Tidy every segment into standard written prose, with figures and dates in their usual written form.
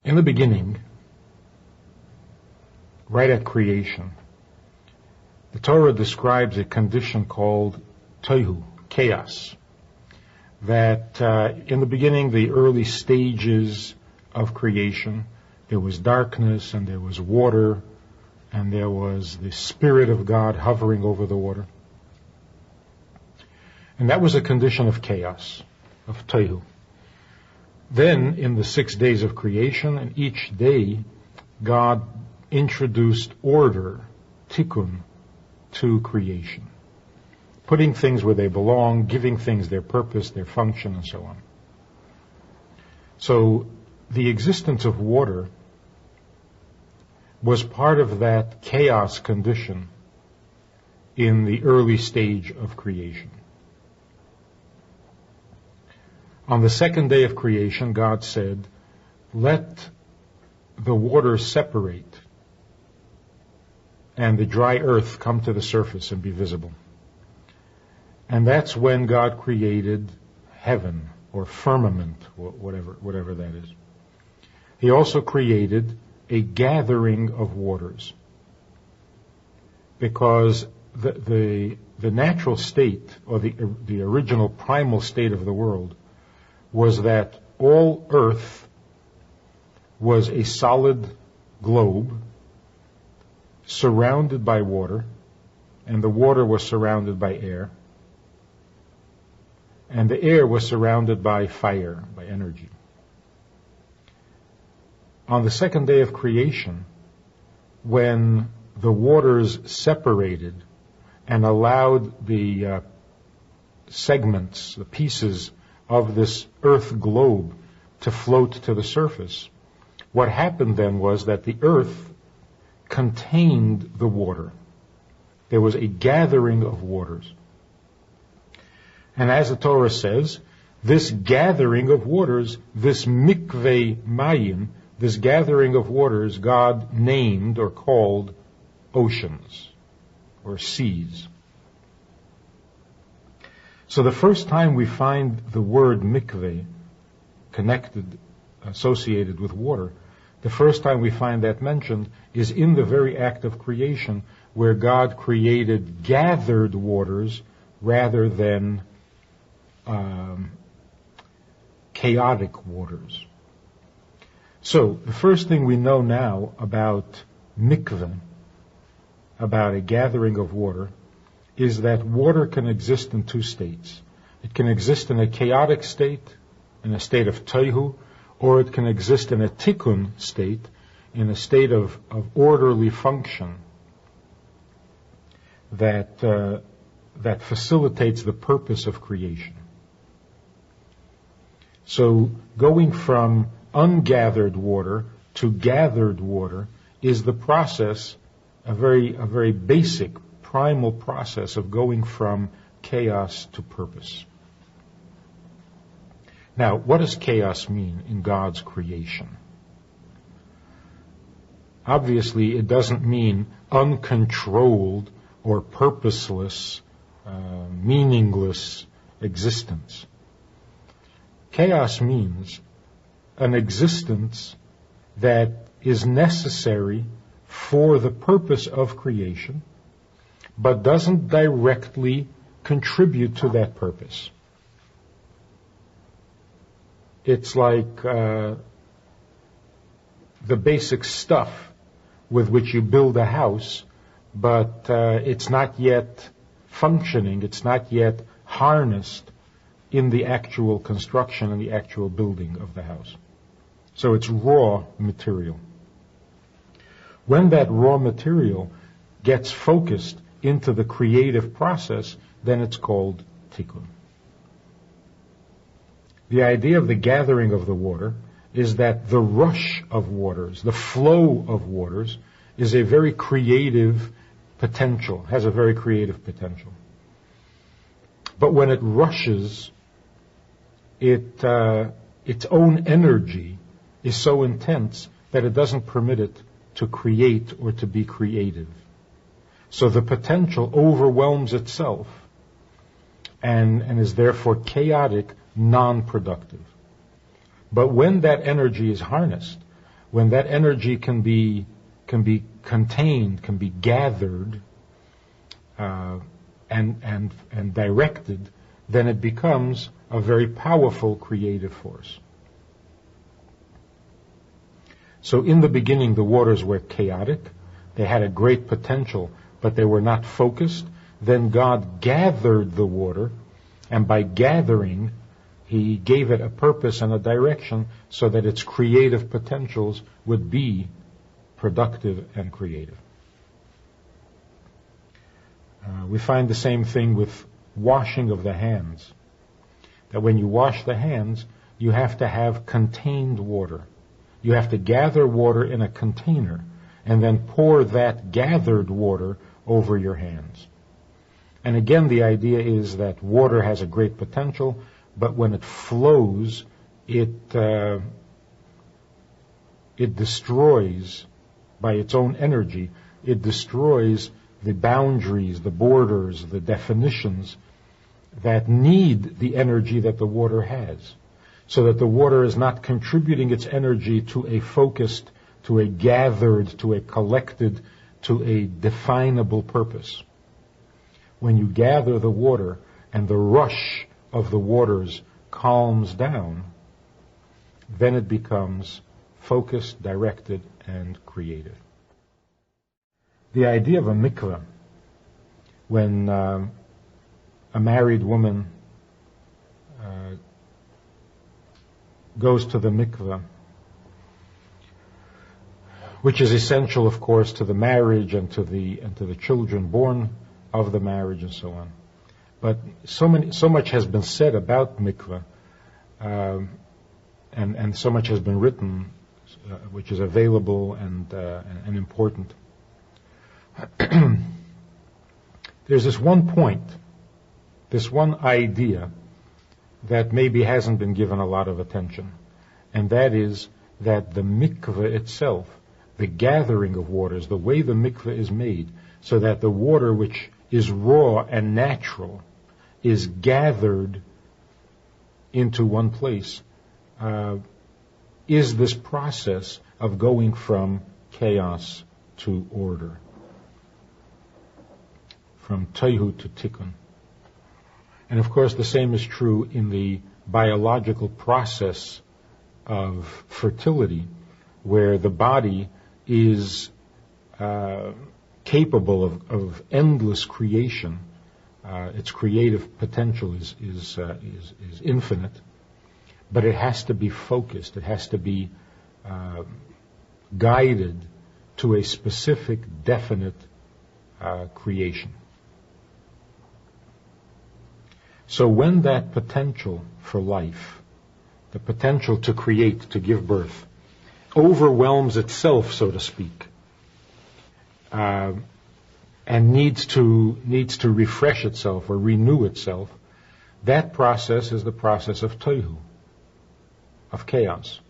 In the beginning, right at creation, the Torah describes a condition called tohu, chaos. That in the beginning, the early stages of creation, there was darkness and there was water and there was the Spirit of God hovering over the water. And that was a condition of chaos, of tohu. Then, in the 6 days of creation, and each day, God introduced order, tikkun, to creation, putting things where they belong, giving things their purpose, their function, and so on. So, the existence of water was part of that chaos condition in the early stage of creation. On the second day of creation, God said, let the waters separate and the dry earth come to the surface and be visible. And that's when God created heaven, or firmament, or whatever that is. He also created a gathering of waters, because the natural state, or the original primal state of the world, was that all earth was a solid globe surrounded by water, and the water was surrounded by air, and the air was surrounded by fire, by energy. On the second day of creation, when the waters separated and allowed the segments, the pieces of this earth globe to float to the surface, what happened then was that the earth contained the water. There was a gathering of waters. And as the Torah says, this gathering of waters, this mikveh mayim, this gathering of waters, God named or called oceans or seas. So the first time we find the word mikveh associated with water, the first time we find that mentioned is in the very act of creation, where God created gathered waters rather than chaotic waters. So the first thing we know now about mikveh, about a gathering of water, is that water can exist in two states. It can exist in a chaotic state, in a state of tohu, or it can exist in a tikkun state, in a state of orderly function that facilitates the purpose of creation. So going from ungathered water to gathered water is the process, a very basic, primal process of going from chaos to purpose. Now, what does chaos mean in God's creation? Obviously, it doesn't mean uncontrolled or purposeless, meaningless existence. Chaos means an existence that is necessary for the purpose of creation, but doesn't directly contribute to that purpose. It's like the basic stuff with which you build a house, but it's not yet functioning, it's not yet harnessed in the actual construction and the actual building of the house. So it's raw material. When that raw material gets focused into the creative process, then it's called tikkun. The idea of the gathering of the water is that the rush of waters, the flow of waters, is a very creative potential, has a very creative potential. But when it rushes, its own energy is so intense that it doesn't permit it to create or to be creative. So the potential overwhelms itself and is therefore chaotic, non-productive. But when that energy is harnessed, when that energy can be contained, can be gathered, and directed, then it becomes a very powerful creative force. So in the beginning, the waters were chaotic. They had a great potential, but they were not focused. Then God gathered the water, and by gathering, He gave it a purpose and a direction so that its creative potentials would be productive and creative. We find the same thing with washing of the hands. That when you wash the hands, you have to have contained water. You have to gather water in a container and then pour that gathered water over your hands. And again, the idea is that water has a great potential, but when it flows, it destroys, by its own energy, it destroys the boundaries, the borders, the definitions that need the energy that the water has, so that the water is not contributing its energy to a focused, to a gathered, to a collected, to a definable purpose. When you gather the water and the rush of the waters calms down, then it becomes focused, directed, and creative. The idea of a mikveh, when a married woman goes to the mikveh, which is essential, of course, to the marriage and to the children born of the marriage and so on. But so much has been said about mikveh, and so much has been written, which is available and important. There's this one point, this one idea that maybe hasn't been given a lot of attention, and that is that the mikveh itself, the gathering of waters, the way the mikveh is made, so that the water which is raw and natural is gathered into one place, is this process of going from chaos to order, from tohu to tikkun. And of course the same is true in the biological process of fertility, where the body is capable of endless creation. Its creative potential is infinite, but it has to be focused. It has to be guided to a specific, definite creation. So when that potential for life, the potential to create, to give birth, overwhelms itself, so to speak, and needs to refresh itself or renew itself, that process is the process of tohu, of chaos.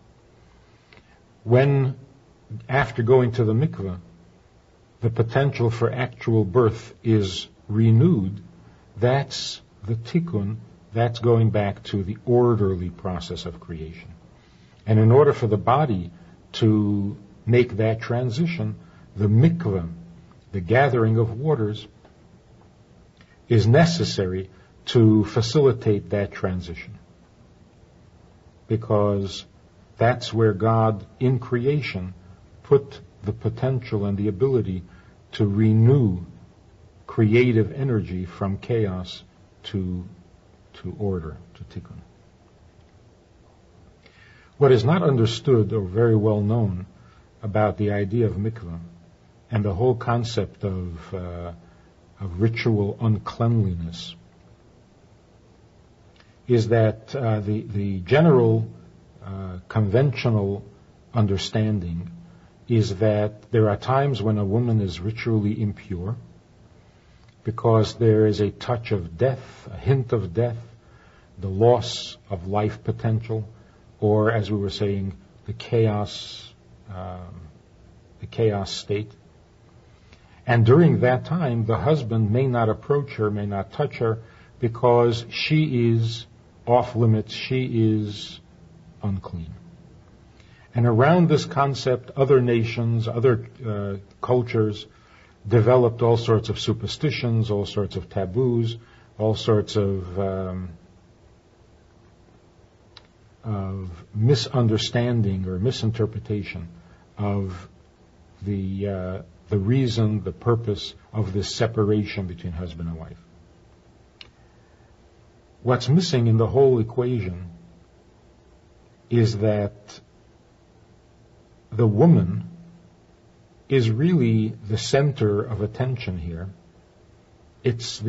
When, after going to the mikveh, the potential for actual birth is renewed, that's the tikkun, that's going back to the orderly process of creation. And in order for the body to make that transition, the mikveh, the gathering of waters, is necessary to facilitate that transition. Because that's where God, in creation, put the potential and the ability to renew creative energy from chaos to order, to tikkun. What is not understood or very well known about the idea of mikveh and the whole concept of ritual uncleanliness is that the general conventional understanding is that there are times when a woman is ritually impure because there is a touch of death, a hint of death, the loss of life potential, or, as we were saying, the chaos state. And during that time, the husband may not approach her, may not touch her, because she is off limits, she is unclean. And around this concept, other nations, other cultures developed all sorts of superstitions, all sorts of taboos, all sorts of misunderstanding or misinterpretation of the reason, the purpose of this separation between husband and wife. What's missing in the whole equation is that the woman is really the center of attention here. It's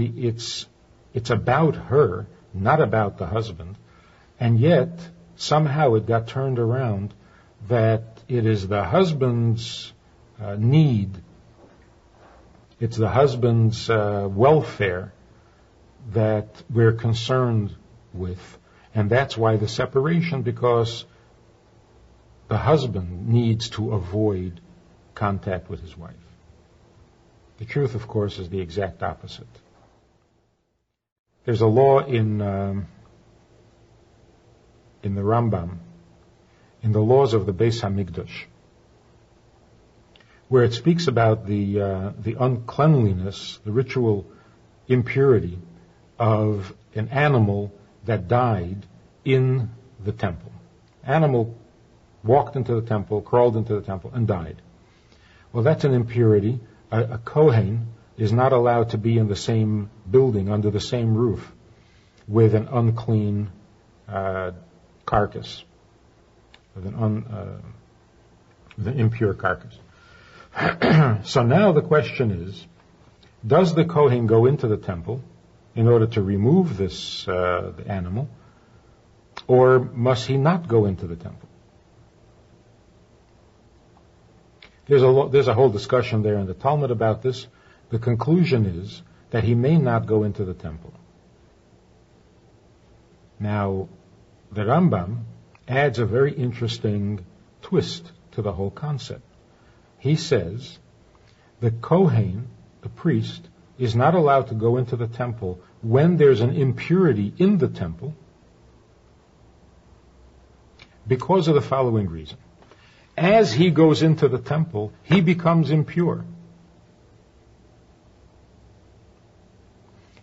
about her, not about the husband, and yet somehow it got turned around that it is the husband's need, it's the husband's welfare that we're concerned with, and that's why the separation, because the husband needs to avoid contact with his wife. The truth, of course, is the exact opposite. There's a law in the Rambam, in the laws of the Beis Hamikdash, where it speaks about the uncleanliness, the ritual impurity of an animal that died in the temple. Animal walked into the temple, crawled into the temple, and died. Well, that's an impurity. A Kohen is not allowed to be in the same building, under the same roof, with an unclean carcass, with an impure carcass. So now the question is, does the Kohen go into the temple in order to remove this animal, or must he not go into the temple? There's a whole discussion there in the Talmud about this. The conclusion is that he may not go into the temple. Now, the Rambam adds a very interesting twist to the whole concept. He says the Kohen, the priest, is not allowed to go into the temple when there's an impurity in the temple because of the following reason. As he goes into the temple, he becomes impure.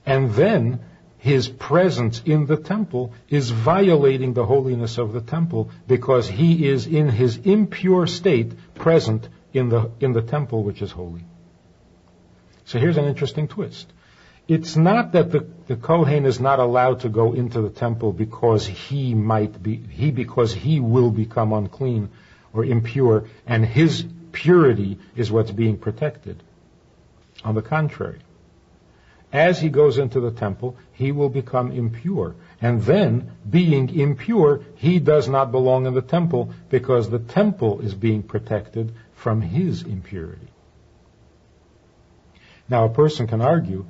And then his presence in the temple is violating the holiness of the temple because he is in his impure state present in the temple which is holy. So here's an interesting twist. It's not that the Kohen is not allowed to go into the temple because he will become unclean or impure, and his purity is what's being protected. On the contrary, as he goes into the temple, he will become impure. And then, being impure, he does not belong in the temple because the temple is being protected from his impurity. Now, a person can argue,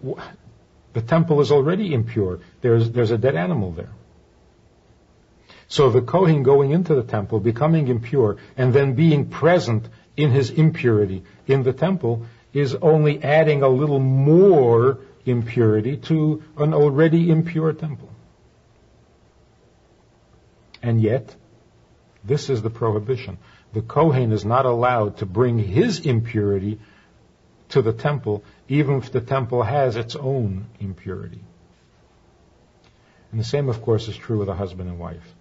the temple is already impure. There's a dead animal there. So the Kohen going into the temple, becoming impure, and then being present in his impurity in the temple is only adding a little more impurity to an already impure temple. And yet, this is the prohibition. The Kohen is not allowed to bring his impurity to the temple, even if the temple has its own impurity. And the same, of course, is true with a husband and wife.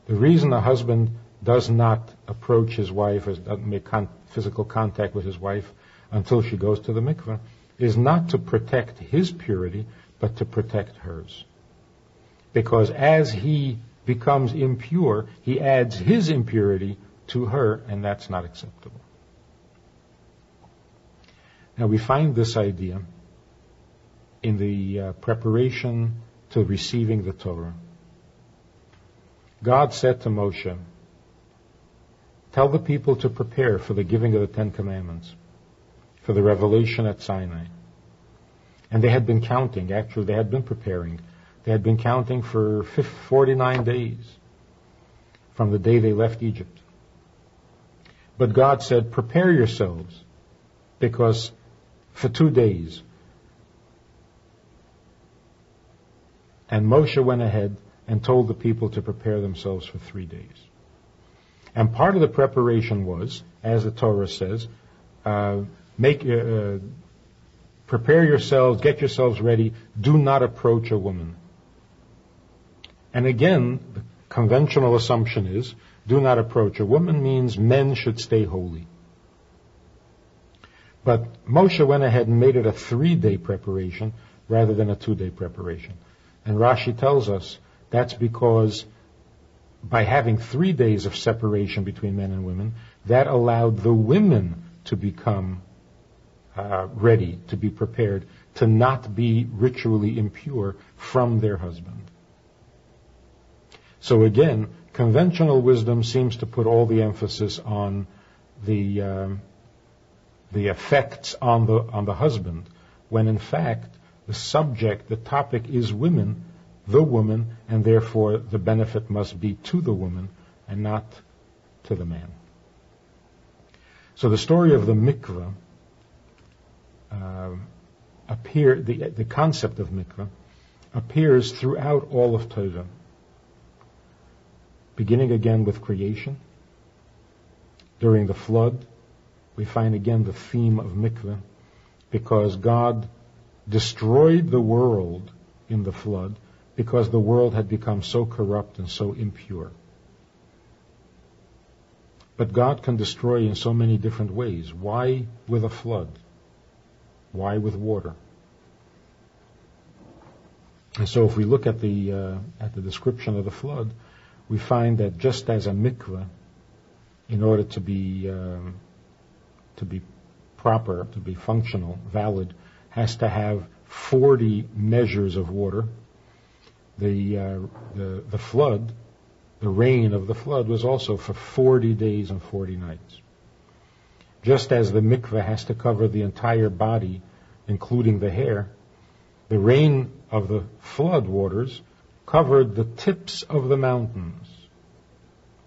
The reason a husband does not approach his wife or doesn't make physical contact with his wife until she goes to the mikveh is not to protect his purity, but to protect hers. Because as he becomes impure, he adds his impurity to her, and that's not acceptable. Now we find this idea in the preparation to receiving the Torah. God said to Moshe, tell the people to prepare for the giving of the Ten Commandments, for the revelation at Sinai. And they had been counting, actually they had been preparing. They had been counting for 49 days from the day they left Egypt. But God said, prepare yourselves, because for 2 days. And Moshe went ahead and told the people to prepare themselves for 3 days. And part of the preparation was, as the Torah says, prepare yourselves, get yourselves ready, do not approach a woman. And again, the conventional assumption is, do not approach a woman means men should stay holy. But Moshe went ahead and made it a 3-day preparation rather than a 2-day preparation. And Rashi tells us that's because by having 3 days of separation between men and women, that allowed the women to become ready, to be prepared, to not be ritually impure from their husband. So again, conventional wisdom seems to put all the emphasis on the effects on the husband, when in fact the topic is women, the woman, and therefore the benefit must be to the woman and not to the man. So the story of the mikveh the concept of mikveh appears throughout all of Torah, beginning again with creation. During the flood, we find again the theme of mikveh, because God destroyed the world in the flood because the world had become so corrupt and so impure. But God can destroy in so many different ways. Why with a flood? Why with water? And so if we look at the description of the flood, we find that just as a mikveh, in order to be proper, to be functional, valid, has to have 40 measures of water, the flood, the rain of the flood, was also for 40 days and 40 nights. Just as the mikveh has to cover the entire body, including the hair, the rain of the flood waters covered the tips of the mountains,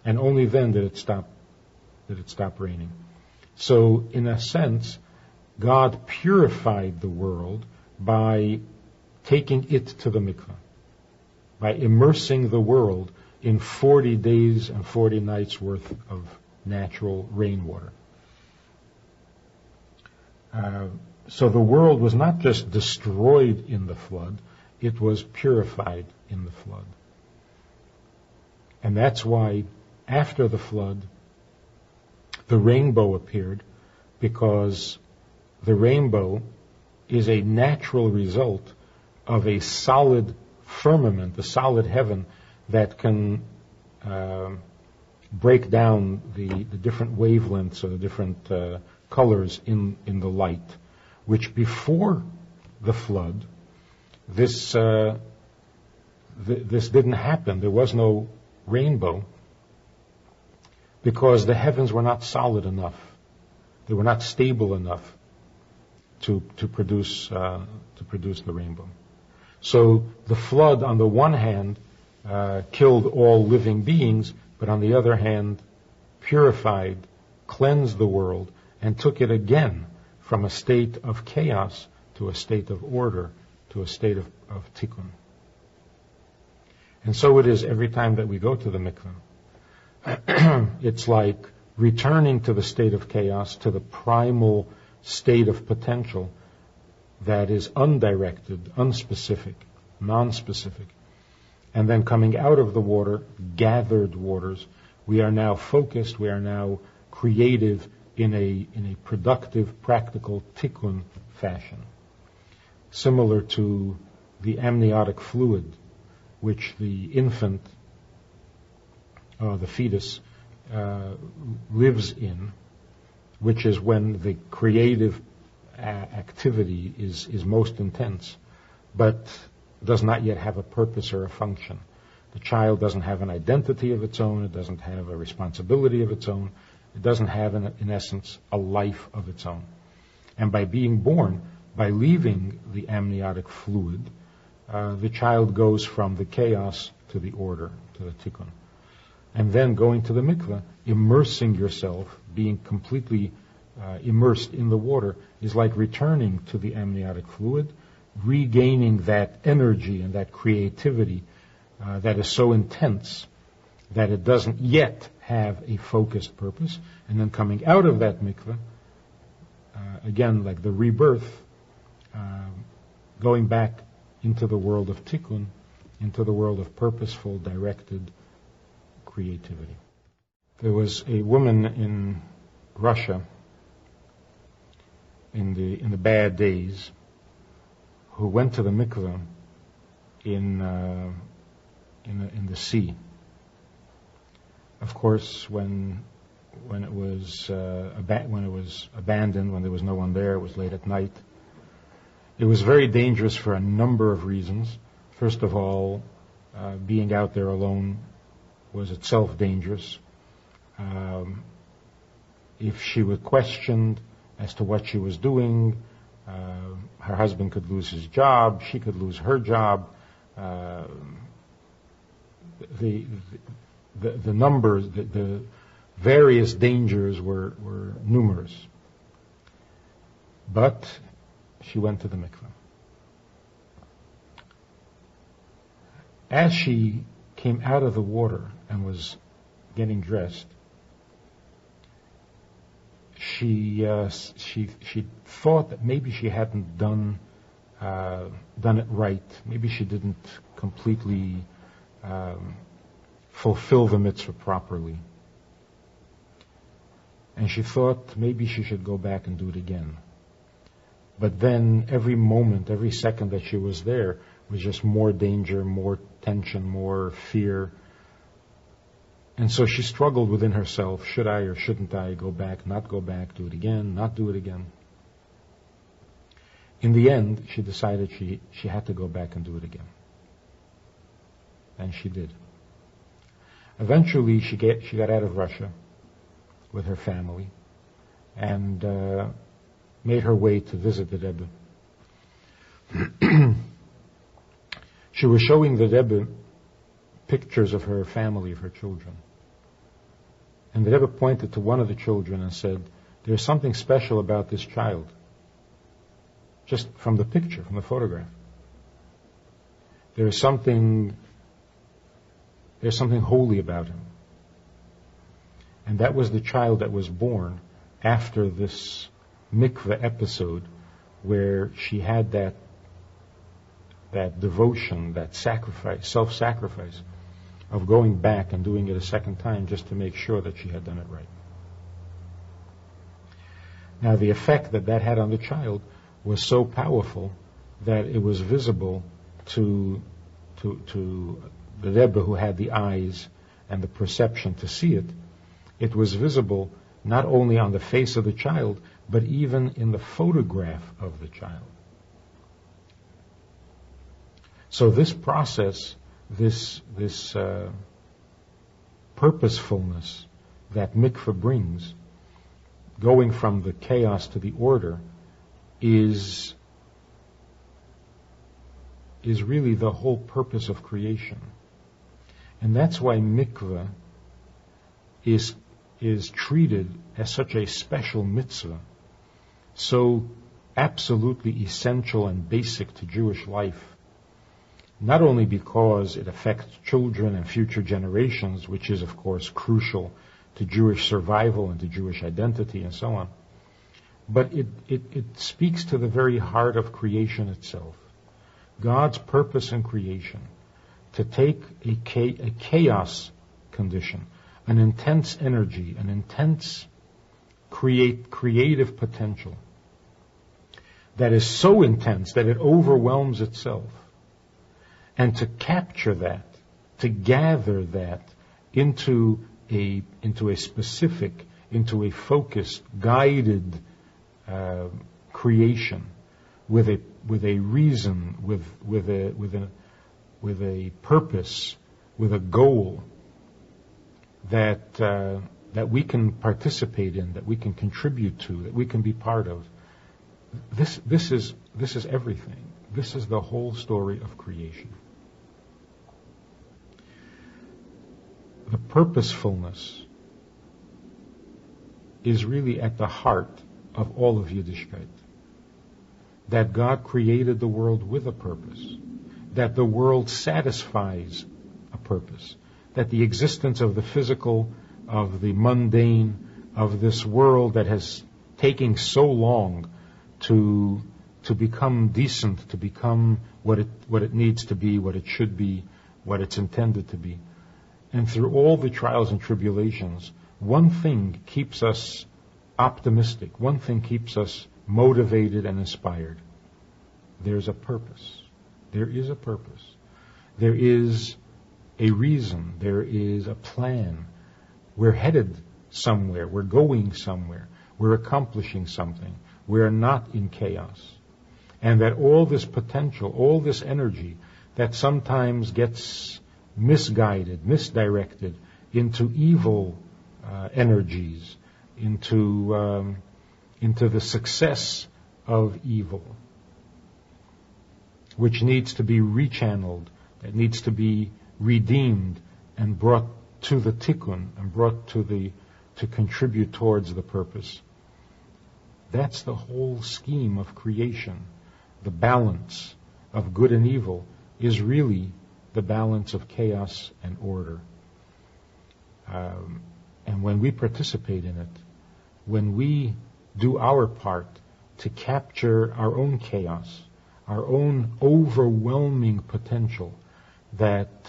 and only then did it stop raining. So, in a sense, God purified the world by taking it to the mikveh, by immersing the world in 40 days and 40 nights worth of natural rainwater. So the world was not just destroyed in the flood, it was purified in the flood. And that's why after the flood, the rainbow appeared, because the rainbow is a natural result of a solid firmament, a solid heaven that can break down the different wavelengths or the different colors in the light, which before the flood, this didn't happen. There was no rainbow because the heavens were not solid enough. They were not stable enough to produce the rainbow. So the flood, on the one hand, killed all living beings, but on the other hand, purified, cleansed the world, and took it again from a state of chaos to a state of order, to a state of tikkun. And so it is every time that we go to the mikveh. It's like returning to the state of chaos, to the primal state of potential that is undirected, unspecific, non-specific. And then coming out of the water, gathered waters, we are now focused, we are now creative in a productive, practical tikkun fashion. Similar to the amniotic fluid, which the infant, the fetus, lives in, which is when the creative activity is most intense, but does not yet have a purpose or a function. The child doesn't have an identity of its own, it doesn't have a responsibility of its own, it doesn't have, in essence, a life of its own. And by being born, by leaving the amniotic fluid, the child goes from the chaos to the order, to the tikkun. And then going to the mikveh, immersing yourself, being completely immersed in the water, is like returning to the amniotic fluid, regaining that energy and that creativity that is so intense that it doesn't yet have a focused purpose, and then coming out of that mikveh, again, like the rebirth, going back into the world of tikkun, into the world of purposeful, directed creativity. There was a woman in Russia in the bad days who went to the mikveh in the sea. Of course, when it was abandoned, when there was no one there, it was late at night. It was very dangerous for a number of reasons. First of all, being out there alone was itself dangerous. If she were questioned as to what she was doing, her husband could lose his job, she could lose her job. The numbers, the various dangers were numerous. But she went to the mikveh. As she came out of the water and was getting dressed, she thought that maybe she hadn't done it right. Maybe she didn't completely fulfill the mitzvah properly. And she thought maybe she should go back and do it again. But then every moment, every second that she was there was just more danger, more tension, more fear. And so she struggled within herself. Should I or shouldn't I go back, not go back, do it again, not do it again? In the end, she decided she had to go back and do it again. And she did. Eventually, she got out of Russia with her family and made her way to visit the Rebbe. She was showing the Rebbe pictures of her family, of her children. And the Rebbe pointed to one of the children and said, "There's something special about this child." Just from the picture, from the photograph. There's something holy about him. And that was the child that was born after this mikveh episode where she had that devotion, that sacrifice, self-sacrifice of going back and doing it a second time just to make sure that she had done it right. Now the effect that had on the child was so powerful that it was visible to the Rebbe who had the eyes and the perception to see it. It was visible not only on the face of the child, but even in the photograph of the child. So this process, this purposefulness that mikveh brings, going from the chaos to the order, is really the whole purpose of creation. And that's why mikveh is treated as such a special mitzvah, so absolutely essential and basic to Jewish life, not only because it affects children and future generations, which is of course crucial to Jewish survival and to Jewish identity and so on, but it speaks to the very heart of creation itself. God's purpose in creation, to take a chaos condition, an intense energy, an intense creative potential that is so intense that it overwhelms itself, and to capture that, to gather that into a specific, into a focused, guided creation with a reason, with a purpose, with a goal that we can participate in, that we can contribute to, that we can be part of. This is everything. This is the whole story of creation. The purposefulness is really at the heart of all of Yiddishkeit. That God created the world with a purpose. That the world satisfies a purpose. that the existence of the physical, of the mundane, of this world that has taken so long to become decent, to become what it needs to be, what it should be, what it's intended to be. And through all the trials and tribulations, one thing keeps us optimistic, one thing keeps us motivated and inspired. There's a purpose. There is a purpose. There is a reason. There is a plan. We're headed somewhere. We're going somewhere. We're accomplishing something. We're not in chaos. And that all this potential, all this energy that sometimes gets misguided, misdirected into evil energies, into the success of evil, which needs to be rechanneled, that needs to be redeemed and brought to the tikkun and brought to contribute towards the purpose. That's the whole scheme of creation. The balance of good and evil is really the balance of chaos and order. And when we participate in it, when we do our part to capture our own chaos, our own overwhelming potential that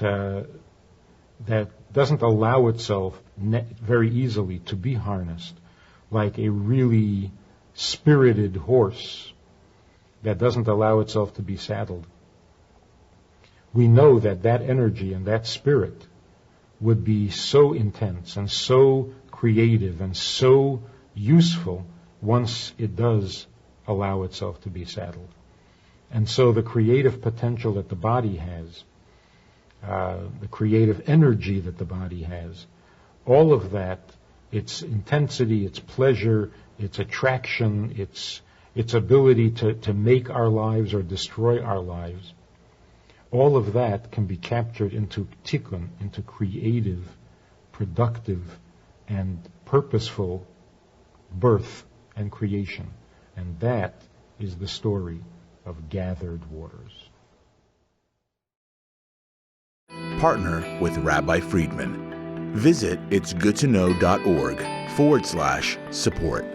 doesn't allow itself very easily to be harnessed, like a really spirited horse that doesn't allow itself to be saddled. We know that energy and that spirit would be so intense and so creative and so useful once it does allow itself to be saddled. And so the creative potential that the body has, the creative energy that the body has, all of that, its intensity, its pleasure, its attraction, its ability to make our lives or destroy our lives, all of that can be captured into tikkun, into creative, productive, and purposeful birth and creation. And that is the story of gathered waters. Partner with Rabbi Friedman. Visit itsgoodtoknow.org/support.